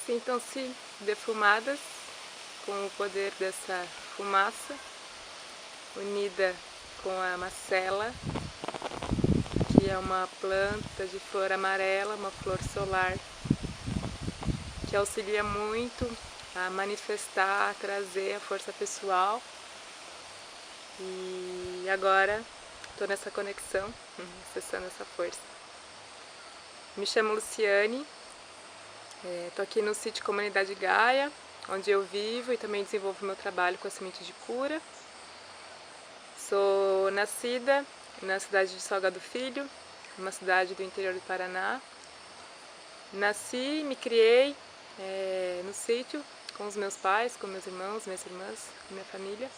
Sintam-se defumadas com o poder dessa fumaça, unida com a macela, que é uma planta de flor amarela, uma flor solar, que auxilia muito a manifestar, a trazer a força pessoal. E agora estou nessa conexão, acessando essa força. Me chamo Luciane, estou aqui no sítio Comunidade Gaia, onde eu vivo e também desenvolvo meu trabalho com a semente de cura. Sou nascida na cidade de Salgado Filho, uma cidade do interior do Paraná. Nasci, me criei no sítio com os meus pais, com meus irmãos, minhas irmãs, com minha família,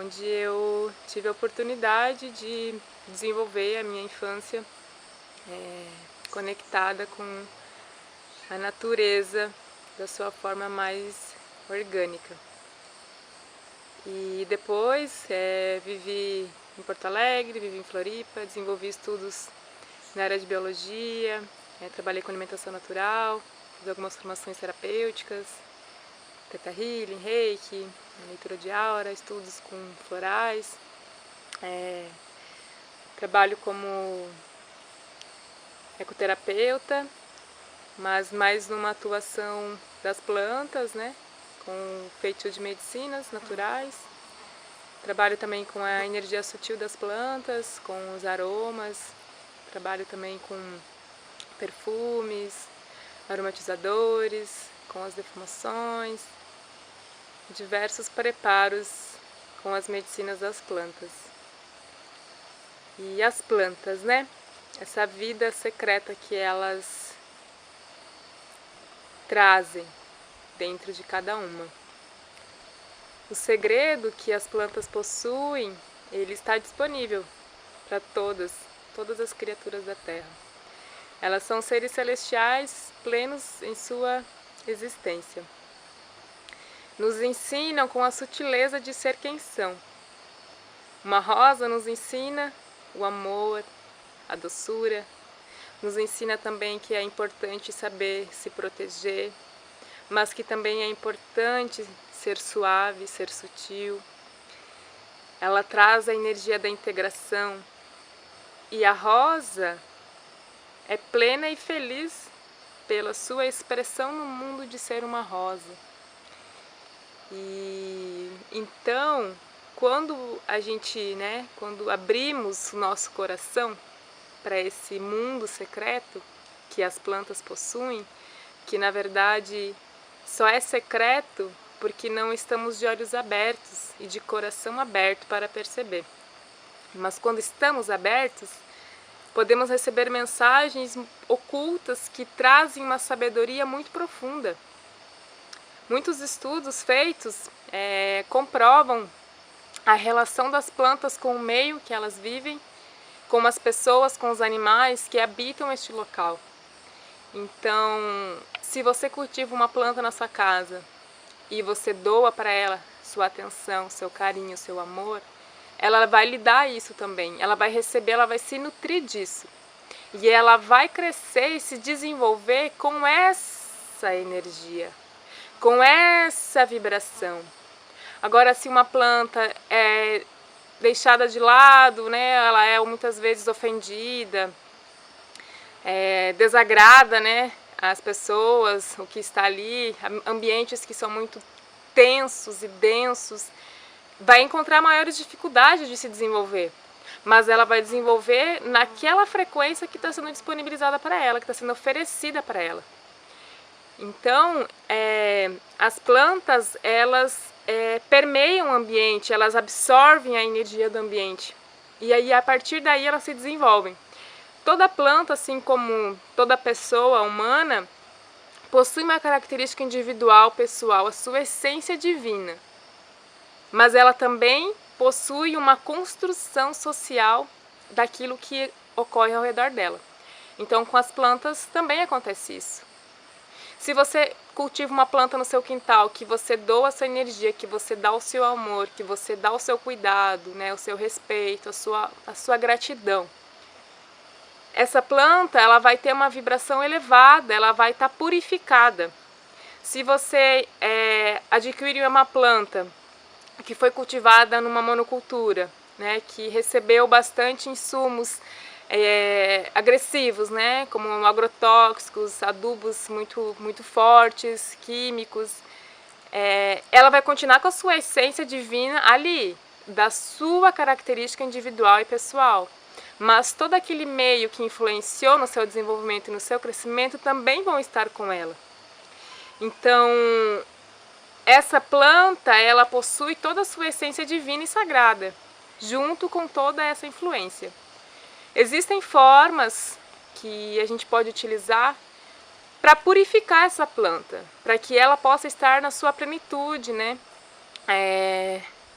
onde eu tive a oportunidade de desenvolver a minha infância conectada com a natureza da sua forma mais orgânica. E depois vivi em Porto Alegre, vivi em Floripa, desenvolvi estudos na área de biologia, trabalhei com alimentação natural, fiz algumas formações terapêuticas, Theta Healing, Reiki, leitura de aura, estudos com florais, trabalho como ecoterapeuta, mas mais numa atuação das plantas, né, com feitio de medicinas naturais. Trabalho também com a energia sutil das plantas, com os aromas, trabalho também com perfumes, aromatizadores, com as defumações, diversos preparos com as medicinas das plantas. E as plantas, né? Essa vida secreta que elas trazem dentro de cada uma. O segredo que as plantas possuem, ele está disponível para todas as criaturas da Terra. Elas são seres celestiais plenos em sua existência. Nos ensinam com a sutileza de ser quem são. Uma rosa nos ensina o amor, a doçura, nos ensina também que é importante saber se proteger, mas que também é importante ser suave, ser sutil. Ela traz a energia da integração. E a rosa é plena e feliz pela sua expressão no mundo de ser uma rosa. E então, quando a gente, quando abrimos o nosso coração para esse mundo secreto que as plantas possuem, que na verdade só é secreto porque não estamos de olhos abertos e de coração aberto para perceber. Mas quando estamos abertos, podemos receber mensagens ocultas que trazem uma sabedoria muito profunda. Muitos estudos feitos comprovam a relação das plantas com o meio que elas vivem, com as pessoas, com os animais que habitam este local. Então, se você cultiva uma planta na sua casa e você doa para ela sua atenção, seu carinho, seu amor, ela vai lhe dar isso também. Ela vai receber, ela vai se nutrir disso. E ela vai crescer e se desenvolver com essa energia, com essa vibração. Agora, se uma planta é deixada de lado, ela é muitas vezes ofendida, desagrada, as pessoas, o que está ali, ambientes que são muito tensos e densos, vai encontrar maiores dificuldades de se desenvolver. Mas ela vai desenvolver naquela frequência que está sendo disponibilizada para ela, que está sendo oferecida para ela. Então, as plantas, elas permeiam o ambiente, elas absorvem a energia do ambiente. E aí, a partir daí, elas se desenvolvem. Toda planta, assim como toda pessoa humana, possui uma característica individual, pessoal, a sua essência divina. Mas ela também possui uma construção social daquilo que ocorre ao redor dela. Então, com as plantas também acontece isso. Se você cultiva uma planta no seu quintal, que você doa a sua energia, que você dá o seu amor, que você dá o seu cuidado, o seu respeito, a sua gratidão, essa planta ela vai ter uma vibração elevada, ela vai estar purificada. Se você adquirir uma planta que foi cultivada numa monocultura, né, que recebeu bastante insumos agressivos, né, como agrotóxicos, adubos muito fortes, químicos, ela vai continuar com a sua essência divina ali, da sua característica individual e pessoal. Mas todo aquele meio que influenciou no seu desenvolvimento e no seu crescimento também vão estar com ela. Então, essa planta, ela possui toda a sua essência divina e sagrada, junto com toda essa influência. Existem formas que a gente pode utilizar para purificar essa planta, para que ela possa estar na sua plenitude, né?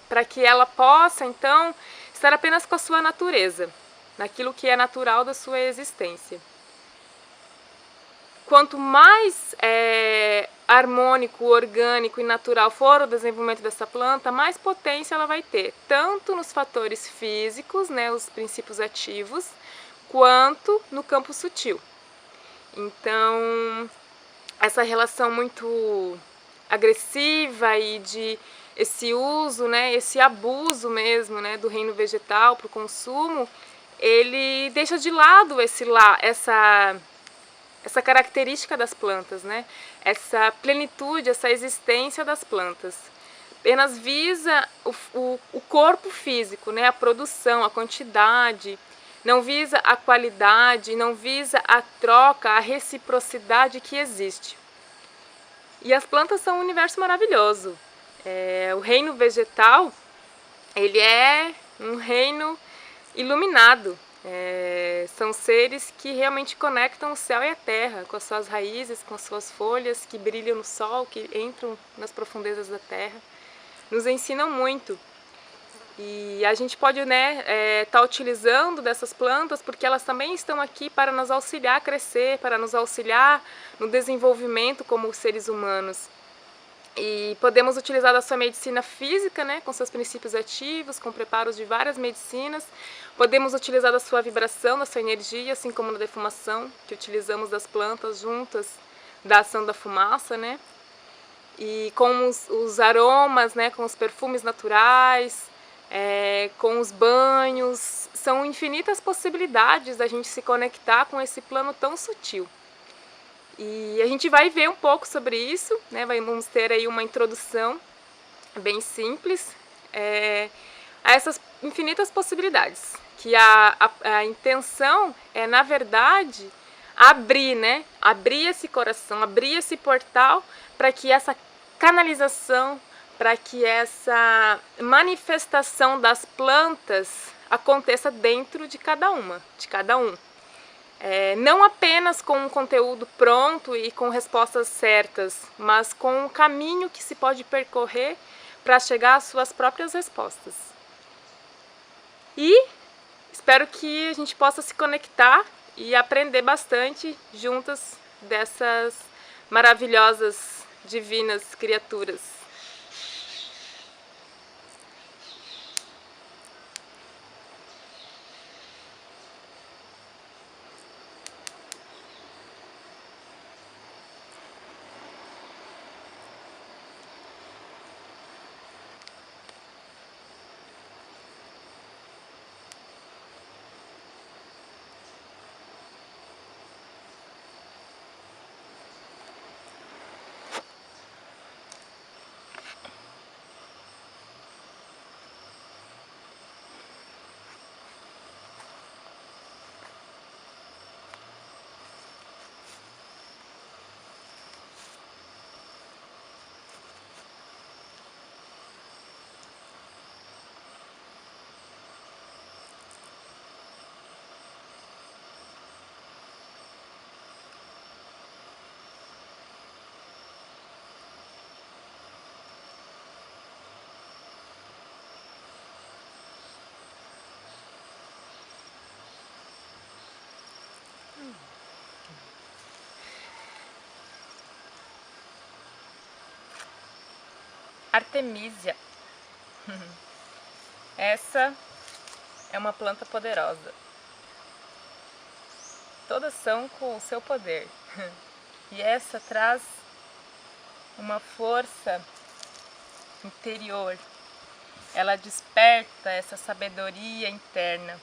Para que ela possa, então, estar apenas com a sua natureza, naquilo que é natural da sua existência. Quanto mais harmônico, orgânico e natural for o desenvolvimento dessa planta, mais potência ela vai ter, tanto nos fatores físicos, né, os princípios ativos, quanto no campo sutil. Então, essa relação muito agressiva e de esse uso, né, esse abuso mesmo, né, do reino vegetal para o consumo, ele deixa de lado essa característica das plantas, né? Essa plenitude, essa existência das plantas. Apenas visa o corpo físico, né? A produção, a quantidade, não visa a qualidade, não visa a troca, a reciprocidade que existe. E as plantas são um universo maravilhoso. O reino vegetal, ele é um reino iluminado. São seres que realmente conectam o céu e a terra, com as suas raízes, com as suas folhas que brilham no sol, que entram nas profundezas da terra. Nos ensinam muito. E a gente pode, né, tá utilizando dessas plantas porque elas também estão aqui para nos auxiliar a crescer, para nos auxiliar no desenvolvimento como seres humanos. E podemos utilizar da sua medicina física, né, com seus princípios ativos, com preparos de várias medicinas. Podemos utilizar da sua vibração, da sua energia, assim como na defumação, que utilizamos das plantas juntas da ação da fumaça, né? E com os aromas, né, com os perfumes naturais, com os banhos. São infinitas possibilidades da gente se conectar com esse plano tão sutil. E a gente vai ver um pouco sobre isso, né? Vamos ter aí uma introdução bem simples a essas infinitas possibilidades. Que a intenção é, na verdade, abrir, né? Abrir esse coração, abrir esse portal para que essa canalização, para que essa manifestação das plantas aconteça dentro de cada uma, de cada um. Não apenas com um conteúdo pronto e com respostas certas, mas com um caminho que se pode percorrer para chegar às suas próprias respostas. E espero que a gente possa se conectar e aprender bastante juntas dessas maravilhosas, divinas criaturas. Artemisia. Essa é uma planta poderosa. todas são com o seu poder. E essa traz uma força interior. Ela desperta essa sabedoria interna.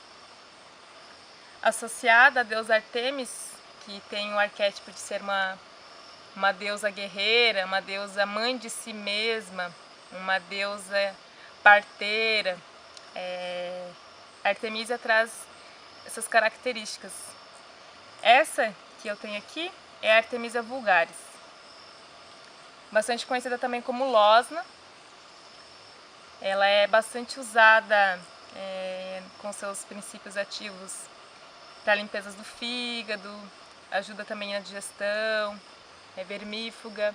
Associada à deusa Artemis, que tem o arquétipo de ser uma deusa guerreira, uma deusa mãe de si mesma, uma deusa parteira. A Artemísia traz essas características. Essa que eu tenho aqui é a Artemisia vulgaris, bastante conhecida também como Losna. Ela é bastante usada com seus princípios ativos para limpezas do fígado, ajuda também na digestão, é vermífuga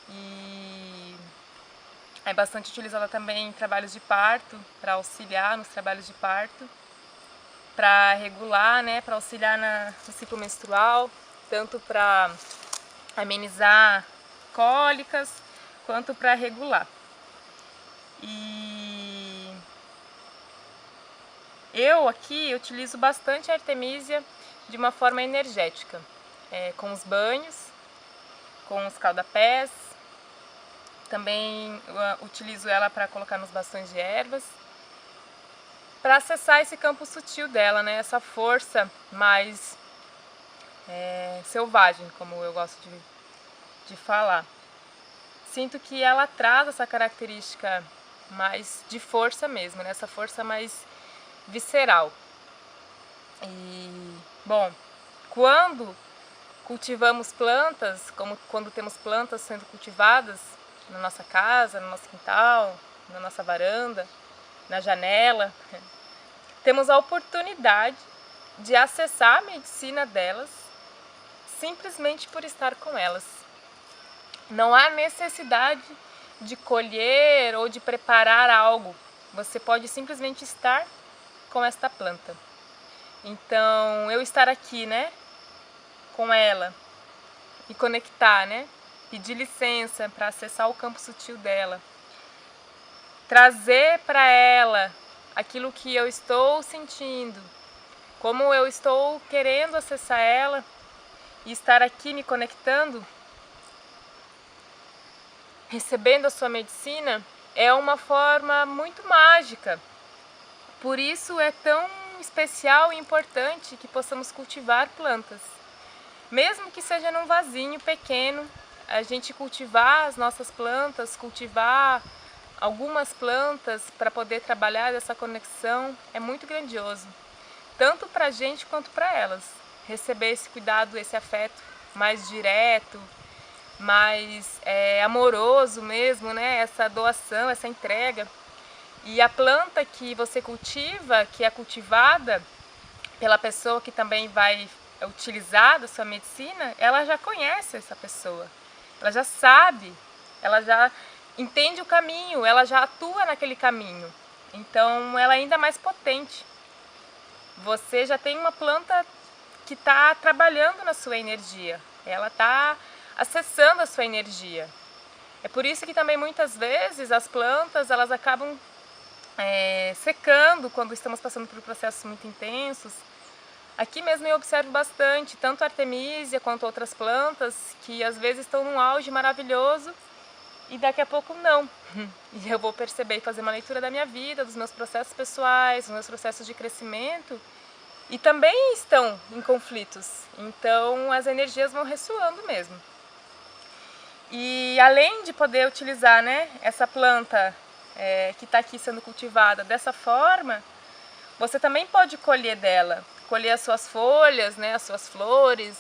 e é bastante utilizada também em trabalhos de parto, para auxiliar nos trabalhos de parto, para regular, né, para auxiliar no ciclo menstrual, tanto para amenizar cólicas quanto para regular. E eu aqui utilizo bastante a Artemisia de uma forma energética, com os banhos, com os calda-pés. Também utilizo ela para colocar nos bastões de ervas, para acessar esse campo sutil dela, né? Essa força mais selvagem, como eu gosto de falar. Sinto que ela traz essa característica mais de força mesmo, né? Essa força mais visceral. E, bom, quando cultivamos plantas, como quando temos plantas sendo cultivadas na nossa casa, no nosso quintal, na nossa varanda, na janela, temos a oportunidade de acessar a medicina delas simplesmente por estar com elas. Não há necessidade de colher ou de preparar algo. Você pode simplesmente estar com esta planta. Então, eu estar aqui, né, com ela e conectar, né, pedir licença para acessar o campo sutil dela, trazer para ela aquilo que eu estou sentindo, como eu estou querendo acessar ela e estar aqui me conectando, recebendo a sua medicina, é uma forma muito mágica. Por isso é tão especial e importante que possamos cultivar plantas. Mesmo que seja num vasinho pequeno, a gente cultivar as nossas plantas, cultivar algumas plantas para poder trabalhar essa conexão é muito grandioso. Tanto para a gente quanto para elas. Receber esse cuidado, esse afeto mais direto, mais amoroso mesmo, né? Essa doação, essa entrega. E a planta que você cultiva, que é cultivada pela pessoa que também vai utilizar da sua medicina, ela já conhece essa pessoa, ela já sabe, ela já entende o caminho, ela já atua naquele caminho. Então ela é ainda mais potente. Você já tem uma planta que está trabalhando na sua energia, ela está acessando a sua energia. É por isso que também muitas vezes as plantas elas acabam secando quando estamos passando por processos muito intensos. Aqui mesmo eu observo bastante, tanto a Artemisia quanto outras plantas, que às vezes estão num auge maravilhoso e daqui a pouco não. E eu vou perceber e fazer uma leitura da minha vida, dos meus processos pessoais, dos meus processos de crescimento, e também estão em conflitos. Então as energias vão ressoando mesmo. E além de poder utilizar, né, essa planta que está aqui sendo cultivada dessa forma, você também pode colher dela, colher as suas folhas, né, as suas flores,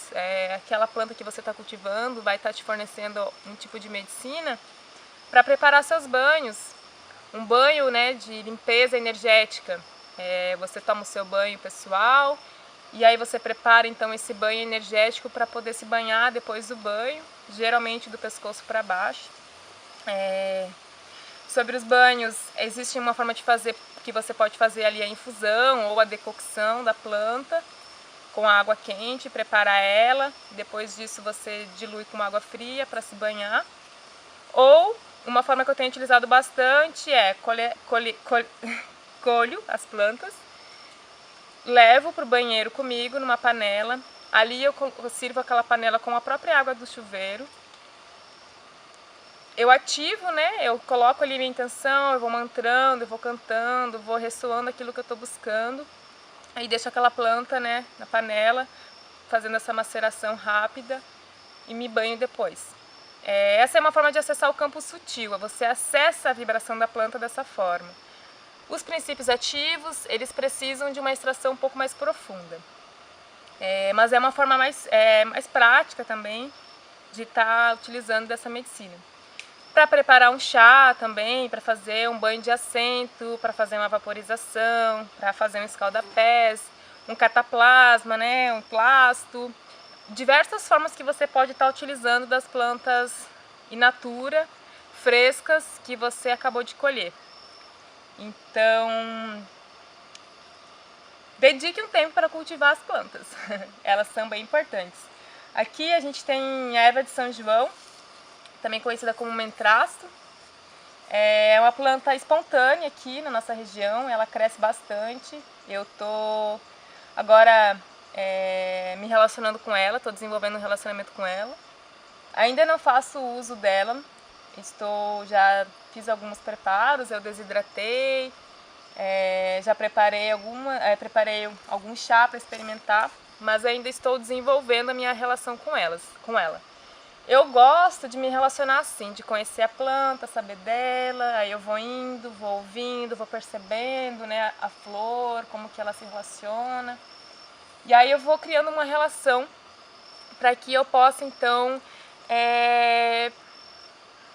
aquela planta que você está cultivando vai estar te fornecendo um tipo de medicina para preparar seus banhos. Um banho, né, de limpeza energética. Você toma o seu banho pessoal e aí você prepara então esse banho energético para poder se banhar depois do banho, geralmente do pescoço para baixo. Sobre os banhos, existe uma forma de fazer que você pode fazer ali a infusão ou a decocção da planta com água quente, preparar ela, depois disso você dilui com água fria para se banhar. Ou uma forma que eu tenho utilizado bastante é colho as plantas, levo para o banheiro comigo numa panela. Ali eu sirvo aquela panela com a própria água do chuveiro. Eu ativo, né? Eu coloco ali minha intenção, eu vou mantrando, eu vou cantando, vou ressoando aquilo que eu estou buscando. Aí deixo aquela planta, né, na panela, fazendo essa maceração rápida e me banho depois. Essa é uma forma de acessar o campo sutil, você acessa a vibração da planta dessa forma. Os princípios ativos, eles precisam de uma extração um pouco mais profunda. Mas é uma forma mais prática também de estar utilizando dessa medicina. Para preparar um chá também, para fazer um banho de assento, para fazer uma vaporização, para fazer um escaldapés, um cataplasma, né, um plasto. Diversas formas que você pode estar utilizando das plantas in natura, frescas, que você acabou de colher. Então, dedique um tempo para cultivar as plantas, elas são bem importantes. Aqui a gente tem a erva de São João, também conhecida como mentrasto. É uma planta espontânea aqui na nossa região, ela cresce bastante. Eu estou agora me relacionando com ela, estou desenvolvendo um relacionamento com ela. Ainda não faço uso dela, já fiz alguns preparos, eu desidratei, já preparei algum chá para experimentar, mas ainda estou desenvolvendo a minha relação com ela. Eu gosto de me relacionar assim, de conhecer a planta, saber dela, aí eu vou indo, vou ouvindo, vou percebendo, né, a flor, como que ela se relaciona. E aí eu vou criando uma relação para que eu possa então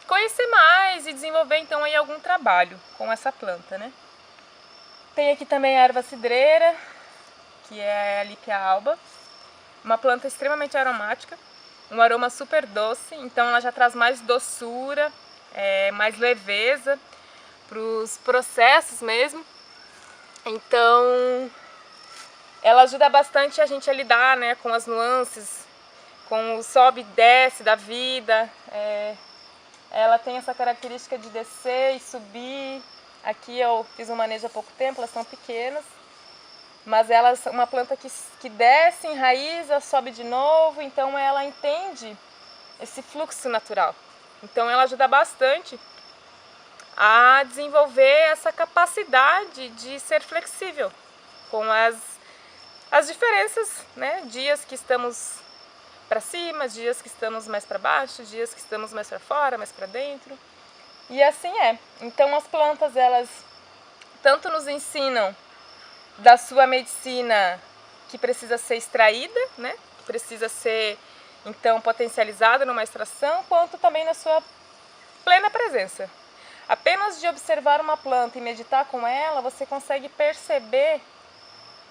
conhecer mais e desenvolver então aí algum trabalho com essa planta, né? Tem aqui também a erva cidreira, que é a Lípia alba, uma planta extremamente aromática. Um aroma super doce, então ela já traz mais doçura, mais leveza para os processos mesmo. Então, ela ajuda bastante a gente a lidar, né, com as nuances, com o sobe e desce da vida. Ela tem essa característica de descer e subir. Aqui eu fiz um manejo há pouco tempo, elas são pequenas. Mas ela é uma planta que desce, enraiza, sobe de novo, então ela entende esse fluxo natural. Então ela ajuda bastante a desenvolver essa capacidade de ser flexível com as diferenças, né? Dias que estamos para cima, dias que estamos mais para baixo, dias que estamos mais para fora, mais para dentro. E assim é. Então as plantas, elas tanto nos ensinam da sua medicina que precisa ser extraída, né? Que precisa ser então potencializada numa extração, quanto também na sua plena presença. Apenas de observar uma planta e meditar com ela, você consegue perceber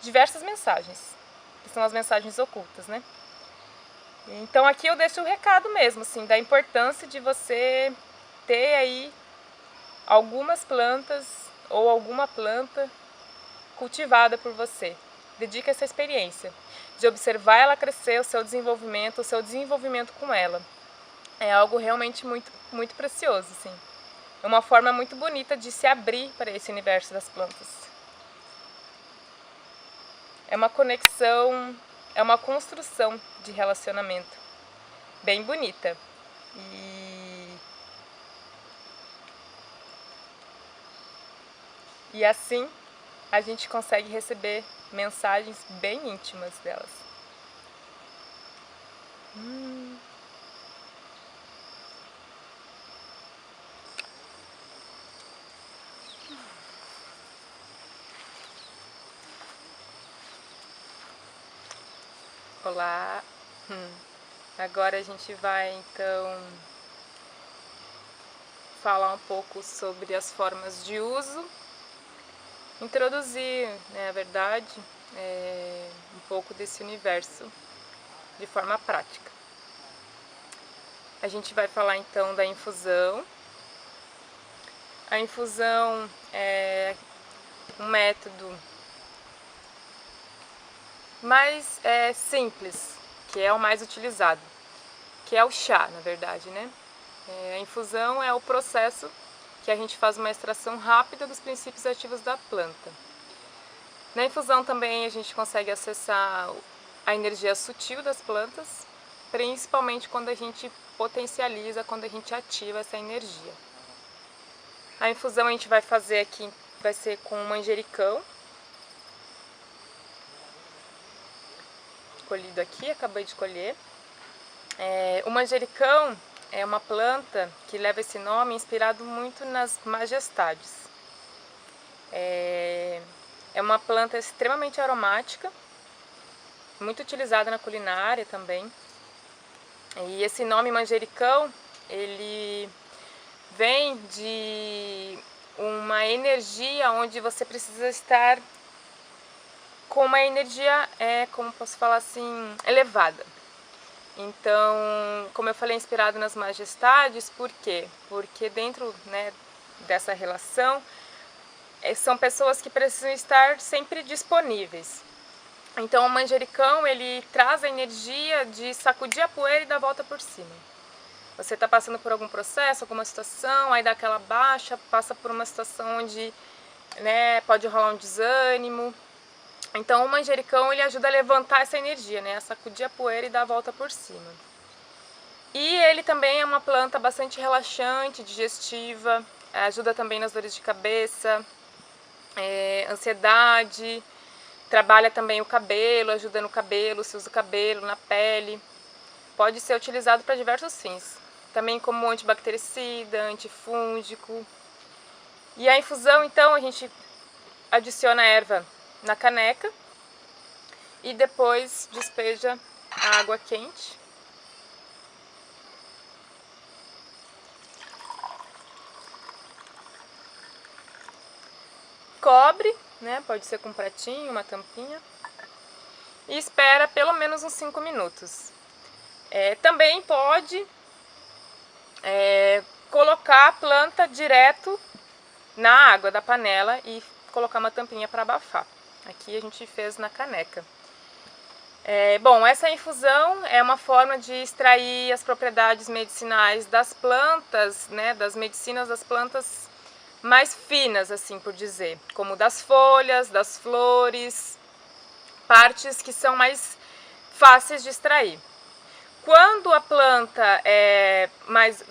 diversas mensagens, que são as mensagens ocultas, né? Então aqui eu deixo o recado mesmo, assim, da importância de você ter aí algumas plantas ou alguma planta cultivada por você. Dedique essa experiência de observar ela crescer, o seu desenvolvimento com ela. É algo realmente muito, muito precioso, assim. É uma forma muito bonita de se abrir para esse universo das plantas. É uma conexão, é uma construção de relacionamento bem bonita. E assim a gente consegue receber mensagens bem íntimas delas. Olá! Agora a gente vai então falar um pouco sobre as formas de uso, introduzir, né, na verdade, um pouco desse universo de forma prática. A gente vai falar então da infusão. A infusão é um método mais simples, que é o mais utilizado, que é o chá, na verdade, né? A infusão é o processo que a gente faz uma extração rápida dos princípios ativos da planta. Na infusão também a gente consegue acessar a energia sutil das plantas, principalmente quando a gente potencializa, quando a gente ativa essa energia. A infusão a gente vai fazer aqui, vai ser com manjericão. Colhido aqui, acabei de colher. O manjericão é uma planta que leva esse nome inspirado muito nas majestades. É uma planta extremamente aromática, muito utilizada na culinária também. E esse nome manjericão, ele vem de uma energia onde você precisa estar com uma energia, como posso falar assim, elevada. Então, como eu falei, inspirado nas majestades, por quê? Porque dentro, né, dessa relação, são pessoas que precisam estar sempre disponíveis. Então o manjericão, ele traz a energia de sacudir a poeira e dar a volta por cima. Você está passando por algum processo, alguma situação, aí dá aquela baixa, passa por uma situação onde, né, pode rolar um desânimo. Então o manjericão, ele ajuda a levantar essa energia, né, a sacudir a poeira e dar a volta por cima. E ele também é uma planta bastante relaxante, digestiva, ajuda também nas dores de cabeça, ansiedade, trabalha também o cabelo, ajuda no cabelo, se usa o cabelo, na pele. Pode ser utilizado para diversos fins, também como antibactericida, antifúngico. E a infusão, então, a gente adiciona a erva na caneca e depois despeja a água quente. Cobre, né? Pode ser com um pratinho, uma tampinha. E espera pelo menos uns 5 minutos. Também pode colocar a planta direto na água da panela e colocar uma tampinha para abafar. Aqui a gente fez na caneca. Bom, essa infusão é uma forma de extrair as propriedades medicinais das plantas, né, das medicinas das plantas mais finas, assim por dizer, como das folhas, das flores, partes que são mais fáceis de extrair. Quando a planta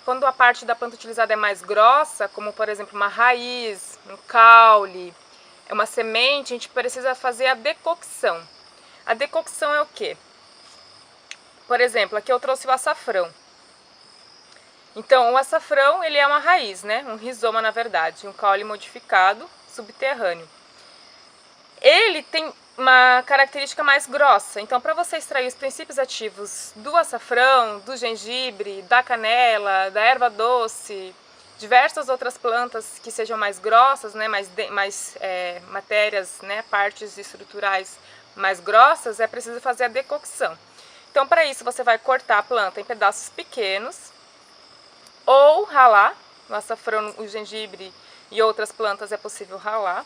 quando a parte da planta utilizada é mais grossa, como por exemplo uma raiz, um caule, uma semente, a gente precisa fazer a decocção. A decocção é o quê? Por exemplo, aqui eu trouxe o açafrão. Então, o açafrão, ele é uma raiz, né? Um rizoma, na verdade, um caule modificado subterrâneo. Ele tem uma característica mais grossa. Então, para você extrair os princípios ativos do açafrão, do gengibre, da canela, da erva doce, diversas outras plantas que sejam mais grossas, né? mais matérias, né? Partes estruturais mais grossas, é preciso fazer a decocção. Então, para isso, você vai cortar a planta em pedaços pequenos, ou ralar. O açafrão, o gengibre e outras plantas é possível ralar.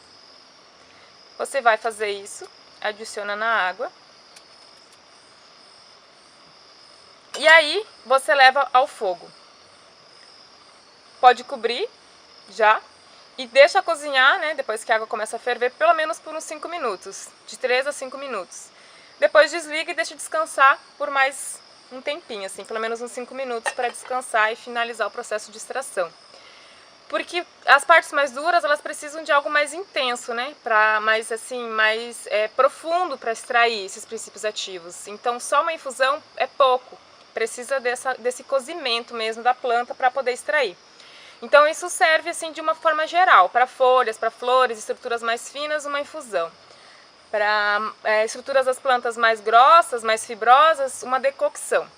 Você vai fazer isso, adiciona na água. E aí você leva ao fogo. Pode cobrir já e deixa cozinhar, né, depois que a água começa a ferver, pelo menos por uns 5 minutos, de 3 a 5 minutos. Depois desliga e deixa descansar por mais um tempinho, assim, pelo menos uns 5 minutos para descansar e finalizar o processo de extração. Porque as partes mais duras, elas precisam de algo mais intenso, né? Mais profundo para extrair esses princípios ativos. Então, só uma infusão é pouco. Precisa desse cozimento mesmo da planta para poder extrair. Então, isso serve assim de uma forma geral. Para folhas, para flores, estruturas mais finas, uma infusão. Para estruturas das plantas mais grossas, mais fibrosas, uma decocção.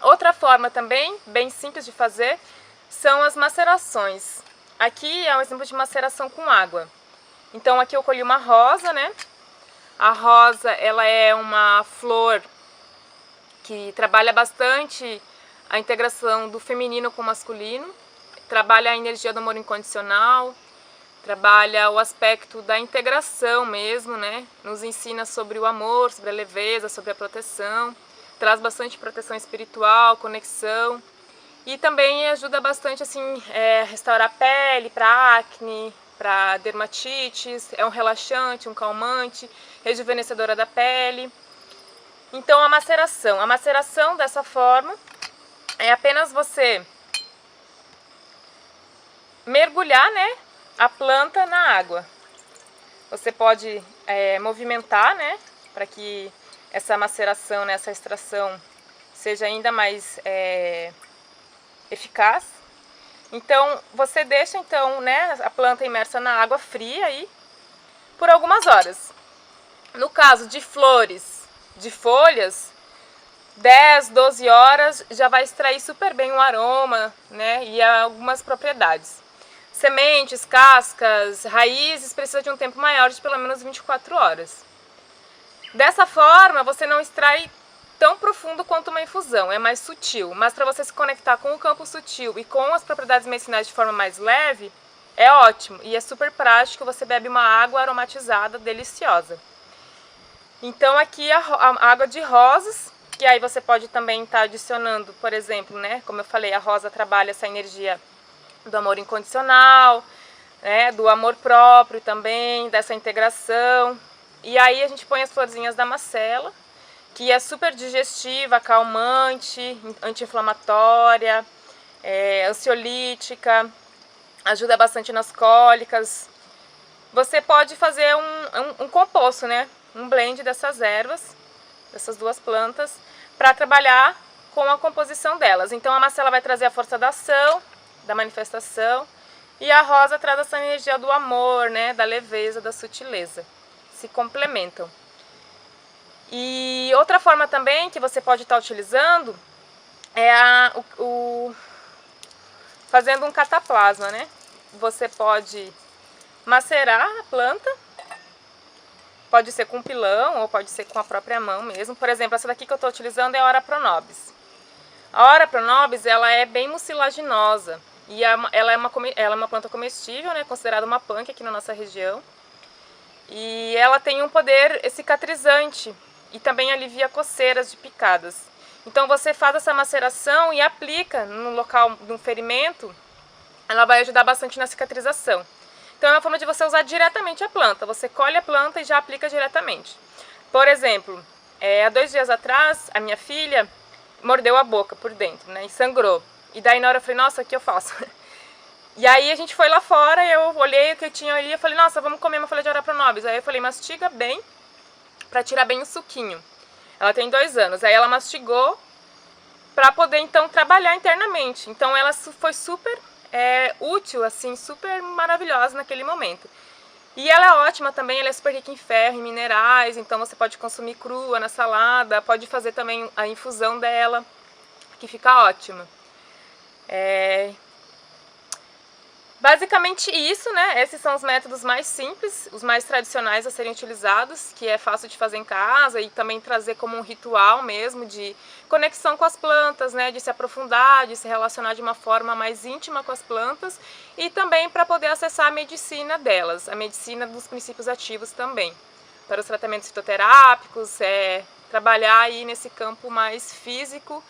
Outra forma também, bem simples de fazer, são as macerações. Aqui é um exemplo de maceração com água. Então aqui eu colhi uma rosa, né? A rosa, ela é uma flor que trabalha bastante a integração do feminino com o masculino, trabalha a energia do amor incondicional, trabalha o aspecto da integração mesmo, né? Nos ensina sobre o amor, sobre a leveza, sobre a proteção, traz bastante proteção espiritual, conexão. E também ajuda bastante assim, restaurar a pele, para acne, para dermatites, é um relaxante, um calmante, rejuvenescedora da pele. Então a maceração dessa forma é apenas você mergulhar, né, a planta na água. Você pode movimentar, né, para que essa maceração, né, essa extração seja ainda mais eficaz. Então você deixa né, a planta imersa na água fria aí por algumas horas. No caso de flores, de folhas, 10, 12 horas já vai extrair super bem o aroma, né, e algumas propriedades. Sementes, cascas, raízes precisam de um tempo maior, de pelo menos 24 horas. Dessa forma, você não extrai tão profundo quanto uma infusão, é mais sutil. Mas para você se conectar com o campo sutil e com as propriedades medicinais de forma mais leve, é ótimo. E é super prático, você bebe uma água aromatizada, deliciosa. Então aqui a água de rosas, que aí você pode também estar adicionando, por exemplo, né, como eu falei, a rosa trabalha essa energia do amor incondicional, né, do amor próprio também, dessa integração. E aí a gente põe as florzinhas da macela, que é super digestiva, calmante, anti-inflamatória, ansiolítica, ajuda bastante nas cólicas. Você pode fazer um composto, né, um blend dessas ervas, dessas duas plantas, para trabalhar com a composição delas. Então a macela vai trazer a força da ação, da manifestação, e a rosa traz essa energia do amor, né, da leveza, da sutileza. Se complementam. E outra forma também que você pode estar utilizando é fazendo um cataplasma, né? Você pode macerar a planta, pode ser com pilão ou pode ser com a própria mão mesmo. Por exemplo, essa daqui que eu estou utilizando é a Ora Pronobis. A Ora Pronobis, ela é bem mucilaginosa e ela é uma planta comestível, né, considerada uma punk aqui na nossa região. E ela tem um poder cicatrizante e também alivia coceiras de picadas. Então você faz essa maceração e aplica no local de um ferimento, ela vai ajudar bastante na cicatrização. Então é uma forma de você usar diretamente a planta, você colhe a planta e já aplica diretamente. Por exemplo, há 2 dias atrás, a minha filha mordeu a boca por dentro, né, e sangrou. E daí na hora eu falei, nossa, o que eu faço? E aí a gente foi lá fora, eu olhei o que eu tinha ali e falei, nossa, vamos comer uma folha de Ora Pronobis. Aí eu falei, mastiga bem, pra tirar bem o suquinho. Ela tem 2 anos, aí ela mastigou pra poder então trabalhar internamente. Então ela foi super útil, assim, super maravilhosa naquele momento. E ela é ótima também, ela é super rica em ferro, em minerais, então você pode consumir crua na salada, pode fazer também a infusão dela, que fica ótima. Basicamente isso, né? Esses são os métodos mais simples, os mais tradicionais a serem utilizados, que é fácil de fazer em casa e também trazer como um ritual mesmo de conexão com as plantas, né? De se aprofundar, de se relacionar de uma forma mais íntima com as plantas e também para poder acessar a medicina delas, a medicina dos princípios ativos também, para os tratamentos fitoterápicos, trabalhar aí nesse campo mais físico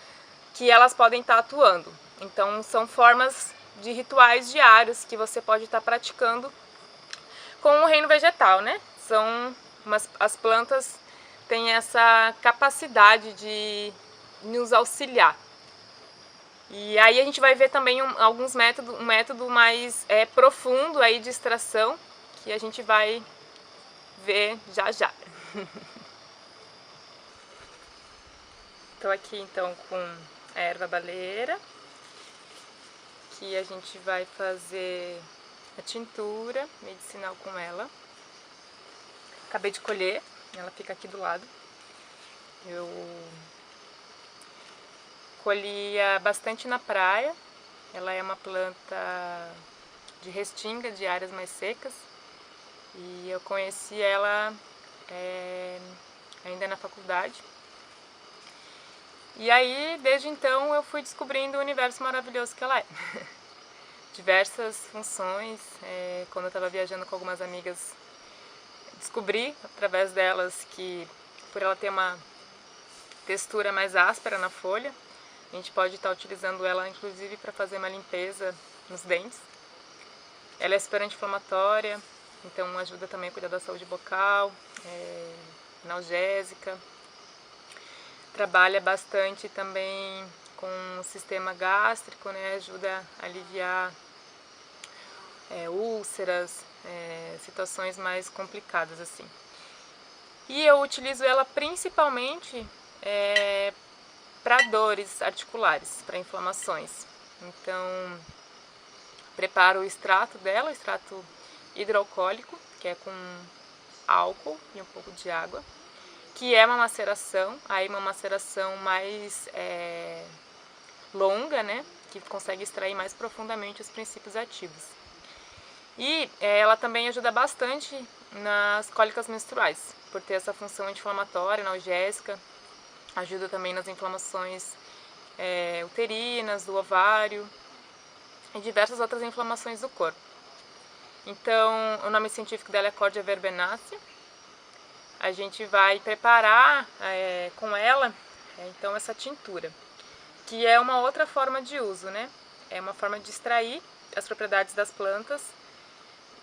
que elas podem estar atuando. Então são formas de rituais diários que você pode estar praticando com o reino vegetal, né? As plantas têm essa capacidade de nos auxiliar. E aí a gente vai ver também um método mais profundo aí de extração, que a gente vai ver já já. Estou aqui então com a erva baleeira, que a gente vai fazer a tintura medicinal com ela. Acabei de colher, ela fica aqui do lado. Eu colhia bastante na praia. Ela é uma planta de restinga, de áreas mais secas. E eu conheci ela ainda na faculdade. E aí, desde então, eu fui descobrindo o universo maravilhoso que ela é. Diversas funções. Quando eu estava viajando com algumas amigas, descobri através delas que, por ela ter uma textura mais áspera na folha, a gente pode estar utilizando ela inclusive para fazer uma limpeza nos dentes. Ela é super anti-inflamatória, então ajuda também a cuidar da saúde bucal, analgésica. Trabalha bastante também com o sistema gástrico, né? Ajuda a aliviar úlceras, situações mais complicadas assim. E eu utilizo ela principalmente para dores articulares, para inflamações. Então, preparo o extrato dela, extrato hidroalcoólico, que é com álcool e um pouco de água, que é uma maceração, aí uma maceração mais longa, né, que consegue extrair mais profundamente os princípios ativos. E ela também ajuda bastante nas cólicas menstruais, por ter essa função anti-inflamatória, analgésica, ajuda também nas inflamações uterinas, do ovário e diversas outras inflamações do corpo. Então, o nome científico dela é Cordia verbenacea. A gente vai preparar com ela, então, essa tintura, que é uma outra forma de uso, né? É uma forma de extrair as propriedades das plantas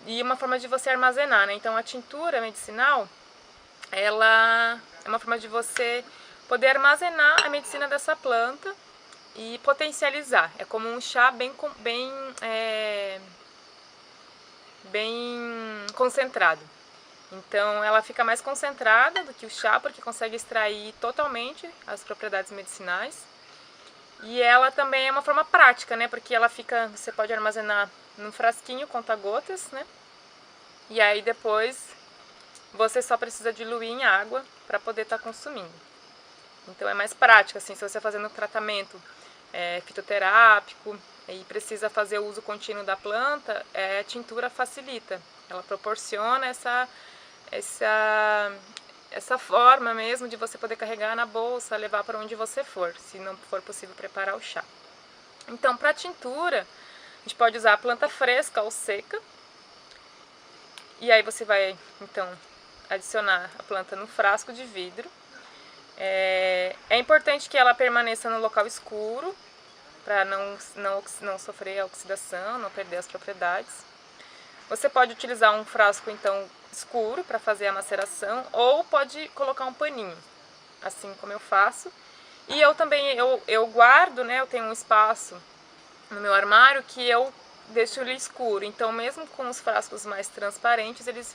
e uma forma de você armazenar, né? Então, a tintura medicinal, ela é uma forma de você poder armazenar a medicina dessa planta e potencializar. É como um chá bem concentrado. Então ela fica mais concentrada do que o chá, porque consegue extrair totalmente as propriedades medicinais. E ela também é uma forma prática, né? Porque ela fica, você pode armazenar num frasquinho conta-gotas, né? E aí depois você só precisa diluir em água para poder estar consumindo. Então é mais prático, assim, se você está fazendo um tratamento fitoterápico e precisa fazer o uso contínuo da planta, a tintura facilita. Ela proporciona essa forma mesmo de você poder carregar na bolsa, levar para onde você for, se não for possível preparar o chá. Então, para tintura, a gente pode usar a planta fresca ou seca. E aí você vai, então, adicionar a planta no frasco de vidro. É importante que ela permaneça no local escuro, para não sofrer a oxidação, não perder as propriedades. Você pode utilizar um frasco, então, escuro para fazer a maceração, ou pode colocar um paninho, assim como eu faço. E eu também, eu guardo, né, eu tenho um espaço no meu armário que eu deixo ele escuro. Então, mesmo com os frascos mais transparentes, eles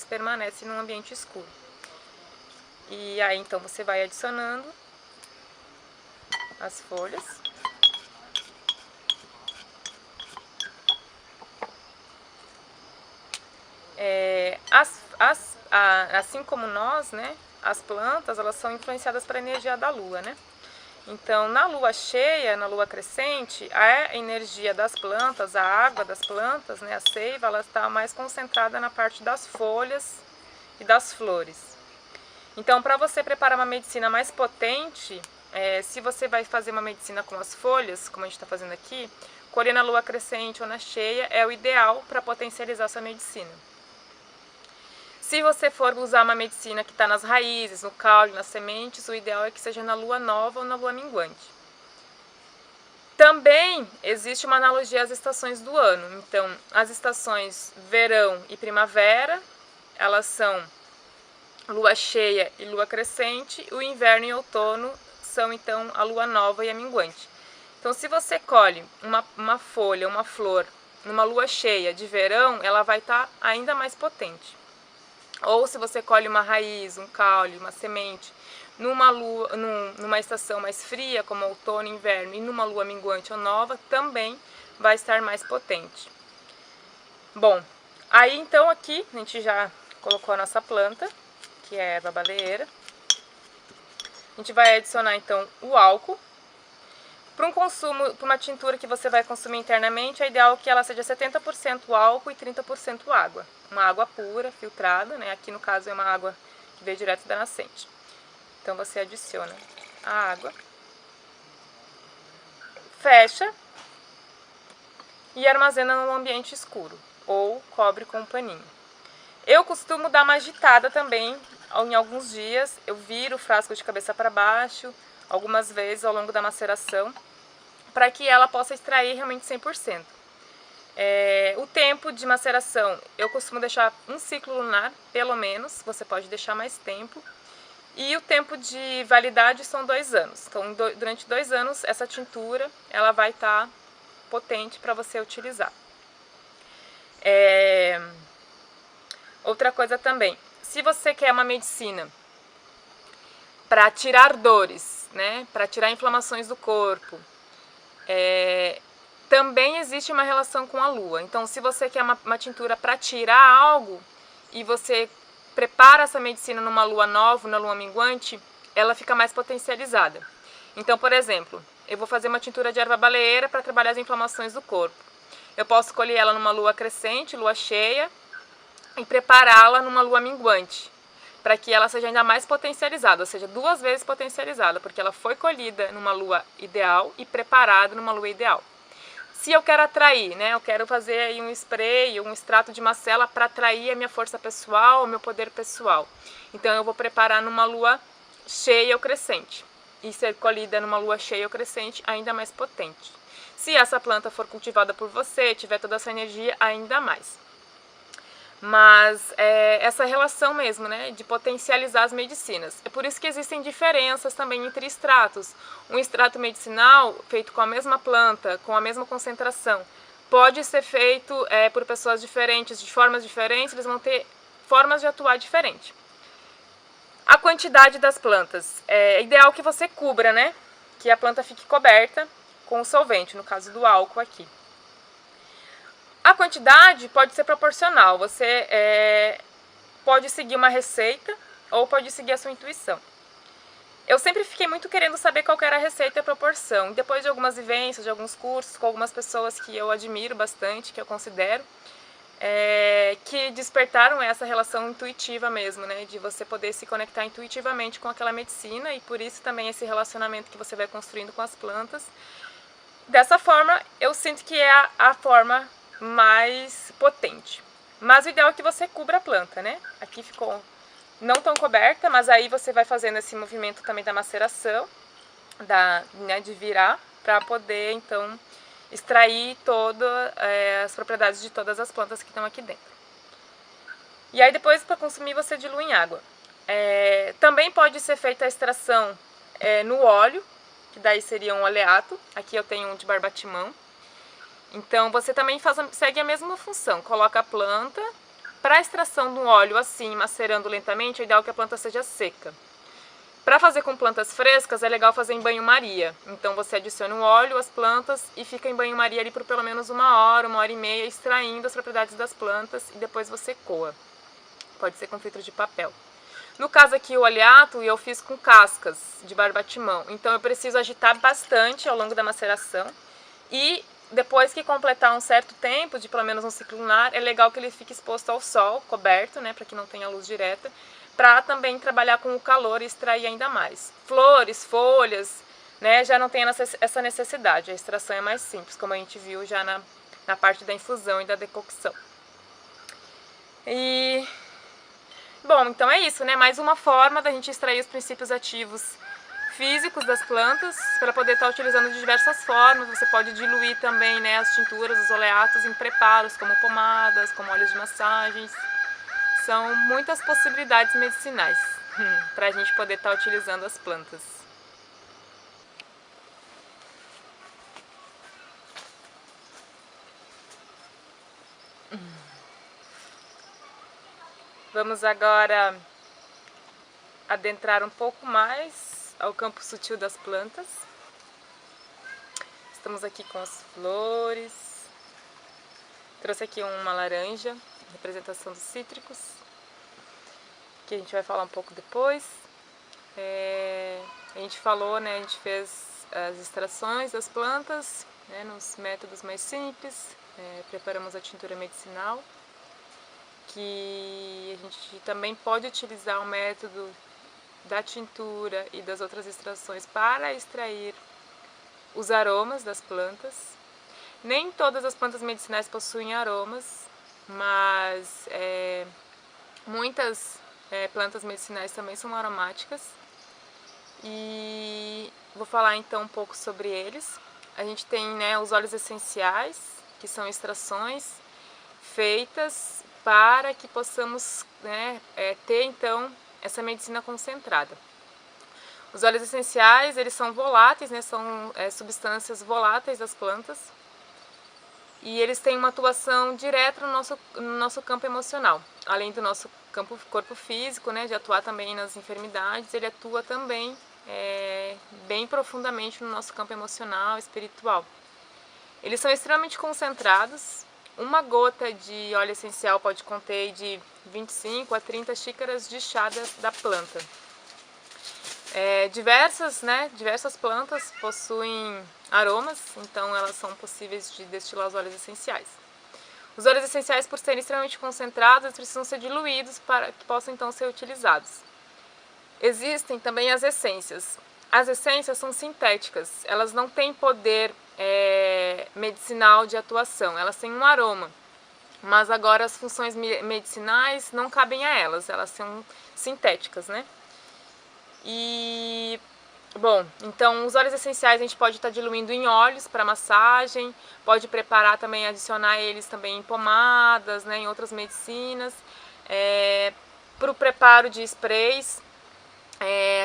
permanecem num ambiente escuro. E aí, então, você vai adicionando as folhas. Assim como nós, né, as plantas, elas são influenciadas pela energia da lua, né? Então, na lua cheia, na lua crescente, a energia das plantas, a água das plantas, né, a seiva, ela está mais concentrada na parte das folhas e das flores. Então, para você preparar uma medicina mais potente, se você vai fazer uma medicina com as folhas, como a gente está fazendo aqui, colher na lua crescente ou na cheia é o ideal para potencializar sua medicina. Se você for usar uma medicina que está nas raízes, no caule, nas sementes, o ideal é que seja na lua nova ou na lua minguante. Também existe uma analogia às estações do ano. Então, as estações verão e primavera, elas são lua cheia e lua crescente. O inverno e outono são, então, a lua nova e a minguante. Então, se você colhe uma folha, uma flor, numa lua cheia de verão, ela vai estar ainda mais potente. Ou se você colhe uma raiz, um caule, uma semente, numa estação mais fria, como outono e inverno, e numa lua minguante ou nova, também vai estar mais potente. Bom, aí então aqui a gente já colocou a nossa planta, que é a erva baleeira. A gente vai adicionar então o álcool. Para um consumo, para uma tintura que você vai consumir internamente, é ideal que ela seja 70% álcool e 30% água. Uma água pura, filtrada, né? Aqui no caso é uma água que veio direto da nascente. Então você adiciona a água, fecha e armazena num ambiente escuro ou cobre com um paninho. Eu costumo dar uma agitada também em alguns dias. Eu viro o frasco de cabeça para baixo algumas vezes ao longo da maceração, para que ela possa extrair realmente 100%. O tempo de maceração, eu costumo deixar um ciclo lunar, pelo menos, você pode deixar mais tempo. E o tempo de validade são 2 anos. Então, durante 2 anos, essa tintura ela vai estar potente para você utilizar. Outra coisa também, se você quer uma medicina para tirar dores, né, para tirar inflamações do corpo, também existe uma relação com a lua. Então, se você quer uma tintura para tirar algo e você prepara essa medicina numa lua nova, na lua minguante, ela fica mais potencializada. Então, por exemplo, eu vou fazer uma tintura de erva baleeira para trabalhar as inflamações do corpo. Eu posso colher ela numa lua crescente, lua cheia, e prepará-la numa lua minguante, para que ela seja ainda mais potencializada, ou seja, 2 vezes potencializada, porque ela foi colhida numa lua ideal e preparada numa lua ideal. Se eu quero atrair, né, eu quero fazer aí um spray, um extrato de macela para atrair a minha força pessoal, o meu poder pessoal. Então eu vou preparar numa lua cheia ou crescente. E ser colhida numa lua cheia ou crescente ainda mais potente. Se essa planta for cultivada por você, tiver toda essa energia, ainda mais. Mas essa relação mesmo, né, de potencializar as medicinas. É por isso que existem diferenças também entre extratos. Um extrato medicinal feito com a mesma planta, com a mesma concentração, pode ser feito por pessoas diferentes, de formas diferentes, eles vão ter formas de atuar diferentes. A quantidade das plantas. É ideal que você cubra, né, que a planta fique coberta com o solvente, no caso do álcool aqui. A quantidade pode ser proporcional, você pode seguir uma receita ou pode seguir a sua intuição. Eu sempre fiquei muito querendo saber qual era a receita e a proporção. Depois de algumas vivências, de alguns cursos, com algumas pessoas que eu admiro bastante, que eu considero, que despertaram essa relação intuitiva mesmo, né, de você poder se conectar intuitivamente com aquela medicina e por isso também esse relacionamento que você vai construindo com as plantas. Dessa forma, eu sinto que é a forma mais potente. Mas o ideal é que você cubra a planta, né? Aqui ficou não tão coberta, mas aí você vai fazendo esse movimento também da maceração, de virar, para poder então extrair todas as propriedades de todas as plantas que estão aqui dentro. E aí depois, para consumir, você dilui em água. Também pode ser feita a extração no óleo, que daí seria um oleato. Aqui eu tenho um de barbatimão. Então você também segue a mesma função, coloca a planta. Para a extração do óleo assim, macerando lentamente, é ideal que a planta seja seca. Para fazer com plantas frescas é legal fazer em banho-maria. Então você adiciona o óleo às plantas e fica em banho-maria ali por pelo menos 1 hora e meia, extraindo as propriedades das plantas e depois você coa. Pode ser com filtro de papel. No caso aqui o oleato eu fiz com cascas de barbatimão, então eu preciso agitar bastante ao longo da maceração e depois que completar um certo tempo, de pelo menos um ciclo lunar, é legal que ele fique exposto ao sol, coberto, né, para que não tenha luz direta, para também trabalhar com o calor e extrair ainda mais. Flores, folhas, né, já não tem essa necessidade, a extração é mais simples, como a gente viu já na parte da infusão e da decocção. Bom, então é isso, né, mais uma forma da gente extrair os princípios ativos físicos das plantas, para poder estar utilizando de diversas formas. Você pode diluir também, né, as tinturas, os oleatos em preparos, como pomadas, como óleos de massagens. São muitas possibilidades medicinais para a gente poder estar utilizando as plantas. Vamos agora adentrar um pouco mais ao campo sutil das plantas. Estamos aqui com as flores. Trouxe aqui uma laranja, representação dos cítricos, que a gente vai falar um pouco depois. A gente falou, né, a gente fez as extrações das plantas, né, nos métodos mais simples. Preparamos a tintura medicinal, que a gente também pode utilizar o método da tintura e das outras extrações para extrair os aromas das plantas. Nem todas as plantas medicinais possuem aromas, mas muitas plantas medicinais também são aromáticas. E vou falar então um pouco sobre eles. A gente tem, né, os óleos essenciais, que são extrações feitas para que possamos, né, ter então essa medicina concentrada. Os óleos essenciais, eles são voláteis, né, são substâncias voláteis das plantas, e eles têm uma atuação direta no nosso campo emocional. Além do nosso corpo físico, né, de atuar também nas enfermidades, ele atua também bem profundamente no nosso campo emocional, espiritual. Eles são extremamente concentrados. Uma gota de óleo essencial pode conter de 25 a 30 xícaras de chá da planta. Diversas plantas possuem aromas, então elas são possíveis de destilar os óleos essenciais. Os óleos essenciais, por serem extremamente concentrados, eles precisam ser diluídos para que possam então ser utilizados. Existem também as essências. As essências são sintéticas, elas não têm poder medicinal de atuação, elas têm um aroma, mas agora as funções medicinais não cabem a elas, elas são sintéticas, né? E, bom, então os óleos essenciais a gente pode estar diluindo em óleos para massagem, pode preparar também, adicionar eles também em pomadas, né, em outras medicinas. Para o preparo de sprays,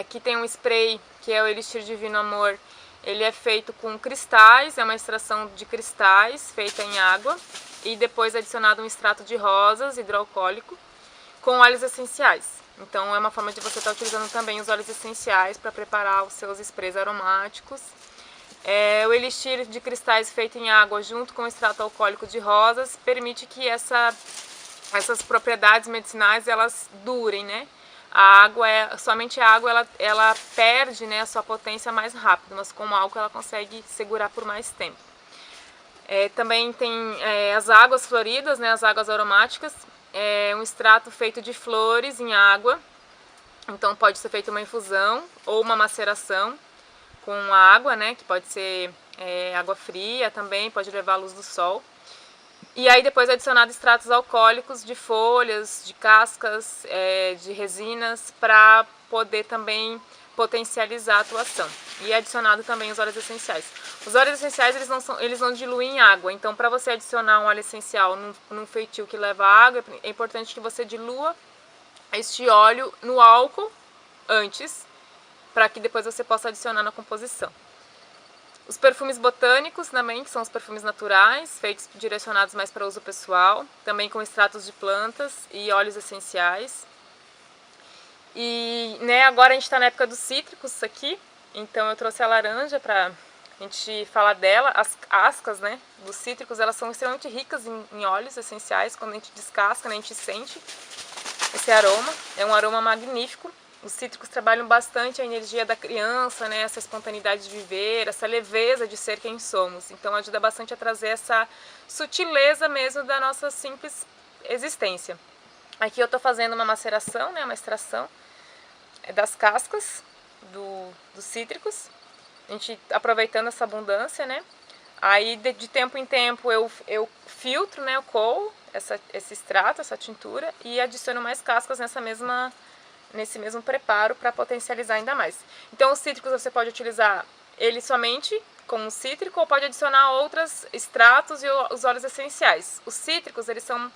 aqui tem um spray que é o Elixir Divino Amor. Ele é feito com cristais, é uma extração de cristais feita em água e depois adicionado um extrato de rosas hidroalcoólico com óleos essenciais. Então é uma forma de você estar utilizando também os óleos essenciais para preparar os seus sprays aromáticos. O elixir de cristais feito em água junto com o extrato alcoólico de rosas permite que essas propriedades medicinais elas durem, né? Somente a água ela perde, né, a sua potência mais rápido, mas com o álcool ela consegue segurar por mais tempo. Também tem as águas floridas, né, as águas aromáticas. Um extrato feito de flores em água, então pode ser feita uma infusão ou uma maceração com água, né, que pode ser água fria também, pode levar à luz do sol. E aí depois adicionado extratos alcoólicos de folhas, de cascas, de resinas, para poder também potencializar a atuação. E adicionado também os óleos essenciais. Os óleos essenciais eles não diluem em água, então para você adicionar um óleo essencial num feitio que leva água, é importante que você dilua este óleo no álcool antes, para que depois você possa adicionar na composição. Os perfumes botânicos também, que são os perfumes naturais, feitos direcionados mais para uso pessoal, também com extratos de plantas e óleos essenciais. E agora a gente está na época dos cítricos aqui, então eu trouxe a laranja para a gente falar dela. As cascas, né, dos cítricos, elas são extremamente ricas em óleos essenciais. Quando a gente descasca, né, a gente sente esse aroma, é um aroma magnífico. Os cítricos trabalham bastante a energia da criança, né, essa espontaneidade de viver, essa leveza de ser quem somos. Então ajuda bastante a trazer essa sutileza mesmo da nossa simples existência. Aqui eu estou fazendo uma maceração, né, uma extração das cascas dos cítricos, a gente aproveitando essa abundância, né? Aí de tempo em tempo eu filtro, né, eu coo esse extrato, essa tintura, e adiciono mais cascas nesse mesmo preparo para potencializar ainda mais. Então os cítricos você pode utilizar ele somente como cítrico ou pode adicionar outros extratos e os óleos essenciais. Os cítricos eles são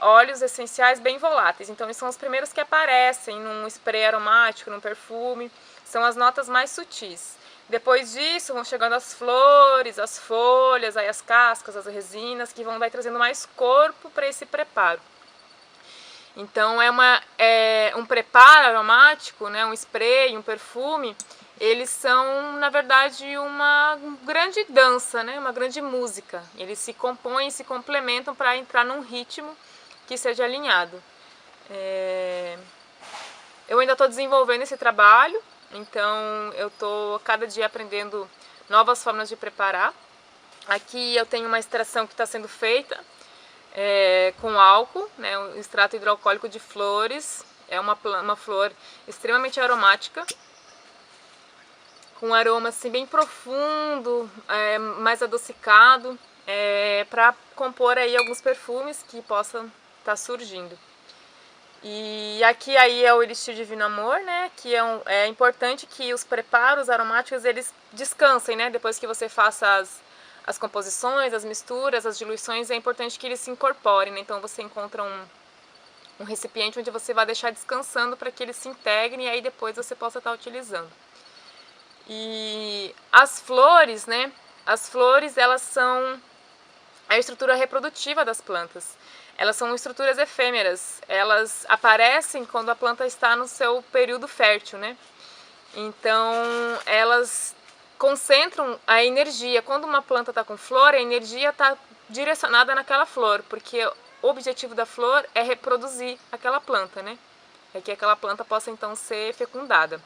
óleos essenciais bem voláteis, então eles são os primeiros que aparecem num spray aromático, num perfume, são as notas mais sutis. Depois disso vão chegando as flores, as folhas, aí as cascas, as resinas, que vão trazendo mais corpo para esse preparo. Então um preparo aromático, né, um spray, um perfume, eles são na verdade uma grande dança, né, uma grande música. Eles se compõem, se complementam para entrar num ritmo que seja alinhado. Eu ainda estou desenvolvendo esse trabalho, então eu estou cada dia aprendendo novas formas de preparar. Aqui eu tenho uma extração que está sendo feita com álcool, né, um extrato hidroalcoólico de flores. É uma flor extremamente aromática, com um aroma assim, bem profundo, mais adocicado, para compor aí alguns perfumes que possam estar surgindo. E aqui aí é o Elixir Divino Amor, né, que é importante que os preparos aromáticos eles descansem, né, depois que você faça as composições, as misturas, as diluições, é importante que eles se incorporem, né? Então você encontra um recipiente onde você vai deixar descansando para que eles se integrem e aí depois você possa estar utilizando. E as flores, né? As flores, elas são a estrutura reprodutiva das plantas. Elas são estruturas efêmeras, elas aparecem quando a planta está no seu período fértil, né? Então, elas concentram a energia. Quando uma planta está com flor, a energia está direcionada naquela flor, porque o objetivo da flor é reproduzir aquela planta, né? É que aquela planta possa então ser fecundada.